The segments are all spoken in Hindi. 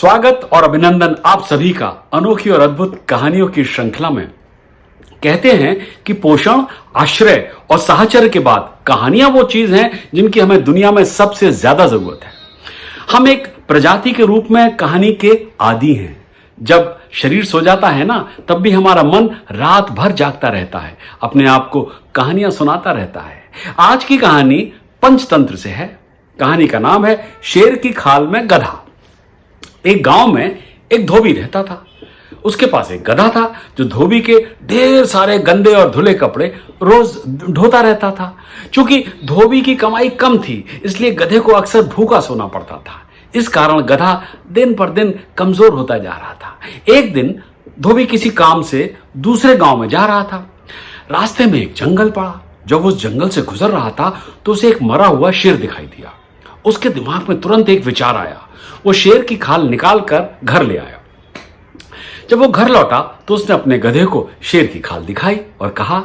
स्वागत और अभिनंदन आप सभी का अनोखी और अद्भुत कहानियों की श्रृंखला में। कहते हैं कि पोषण, आश्रय और साहचर्य के बाद कहानियां वो चीज हैं जिनकी हमें दुनिया में सबसे ज्यादा जरूरत है। हम एक प्रजाति के रूप में कहानी के आदी हैं। जब शरीर सो जाता है ना, तब भी हमारा मन रात भर जागता रहता है, अपने आप को कहानियां सुनाता रहता है। आज की कहानी पंचतंत्र से है। कहानी का नाम है शेर की खाल में गधा। एक गांव में एक धोबी रहता था। उसके पास एक गधा था जो धोबी के ढेर सारे गंदे और धुले कपड़े रोज ढोता रहता था। क्योंकि धोबी की कमाई कम थी, इसलिए गधे को अक्सर भूखा सोना पड़ता था। इस कारण गधा दिन पर दिन कमजोर होता जा रहा था। एक दिन धोबी किसी काम से दूसरे गांव में जा रहा था। रास्ते में एक जंगल पड़ा। जब उस जंगल से गुजर रहा था तो उसे एक मरा हुआ शेर दिखाई दिया। उसके दिमाग में तुरंत एक विचार आया। वो शेर की खाल निकाल कर घर ले आया। जब वो घर लौटा तो उसने अपने गधे को शेर की खाल दिखाई और कहा,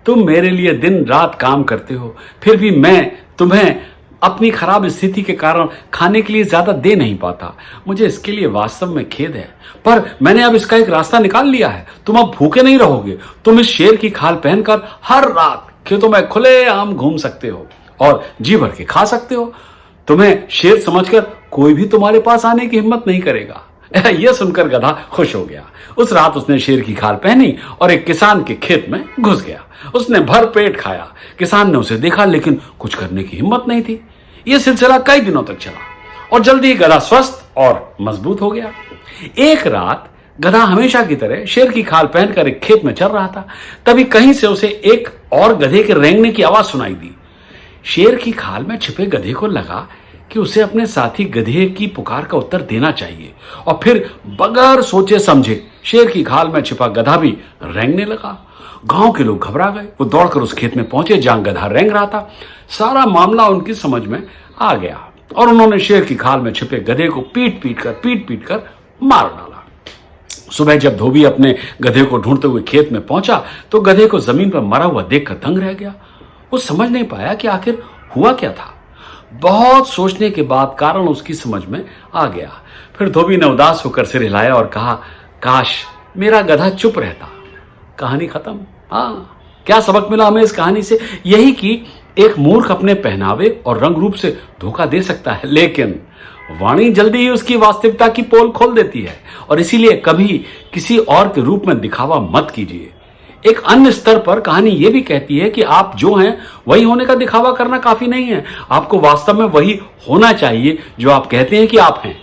तुम मेरे लिए दिन रात काम करते हो, फिर भी मैं तुम्हें अपनी खराब स्थिति के कारण खाने के लिए ज्यादा दे नहीं पाता। मुझे इसके लिए वास्तव में खेद है, पर मैंने अब इसका एक रास्ता निकाल लिया है। तुम अब भूखे नहीं रहोगे। तुम इस शेर की खाल पहनकर हर रात खेतों में खुलेआम घूम सकते हो और जी भर के खा सकते हो। तुम्हें शेर समझकर कोई भी तुम्हारे पास आने की हिम्मत नहीं करेगा। यह सुनकर गधा खुश हो गया। उस रात उसने शेर की खाल पहनी और एक किसान के खेत में घुस गया। उसने भर पेट खाया। किसान ने उसे देखा, लेकिन कुछ करने की हिम्मत नहीं थी। यह सिलसिला कई दिनों तक चला और जल्दी ही गधा स्वस्थ और मजबूत हो गया। एक रात गधा हमेशा की तरह शेर की खाल पहनकर एक खेत में चल रहा था। तभी कहीं से उसे एक और गधे के रेंगने की आवाज सुनाई दी। शेर की खाल में छिपे गधे को लगा कि उसे अपने साथी गधे की पुकार का उत्तर देना चाहिए, और फिर बगैर सोचे समझे शेर की खाल में छिपा गधा भी रेंगने लगा। गांव के लोग घबरा गए। वो दौड़कर उस खेत में पहुंचे जहां गधा रेंग रहा था। सारा मामला उनकी समझ में आ गया और उन्होंने शेर की खाल में छिपे गधे को पीट पीट कर मार डाला। सुबह जब धोबी अपने गधे को ढूंढते हुए खेत में पहुंचा तो गधे को जमीन पर मरा हुआ देखकर दंग रह गया। वो समझ नहीं पाया कि आखिर हुआ क्या था। बहुत सोचने के बाद कारण उसकी समझ में आ गया। फिर धोबी ने उदास होकर सिर हिलाया और कहा, काश मेरा गधा चुप रहता। कहानी खत्म। हाँ, क्या सबक मिला हमें इस कहानी से? यही कि एक मूर्ख अपने पहनावे और रंग रूप से धोखा दे सकता है, लेकिन वाणी जल्दी ही उसकी वास्तविकता की पोल खोल देती है। और इसीलिए कभी किसी और के रूप में दिखावा मत कीजिए। एक अन्य स्तर पर कहानी यह भी कहती है कि आप जो हैं वही होने का दिखावा करना काफी नहीं है। आपको वास्तव में वही होना चाहिए जो आप कहते हैं कि आप हैं।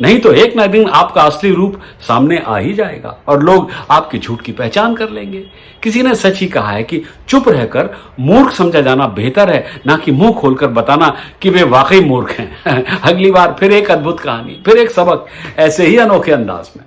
नहीं तो एक ना दिन आपका असली रूप सामने आ ही जाएगा और लोग आपकी झूठ की पहचान कर लेंगे। किसी ने सच ही कहा है कि चुप रहकर मूर्ख समझा जाना बेहतर है, ना कि मुंह खोलकर बताना कि वे वाकई मूर्ख हैं। अगली बार फिर एक अद्भुत कहानी, फिर एक सबक, ऐसे ही अनोखे अंदाज में।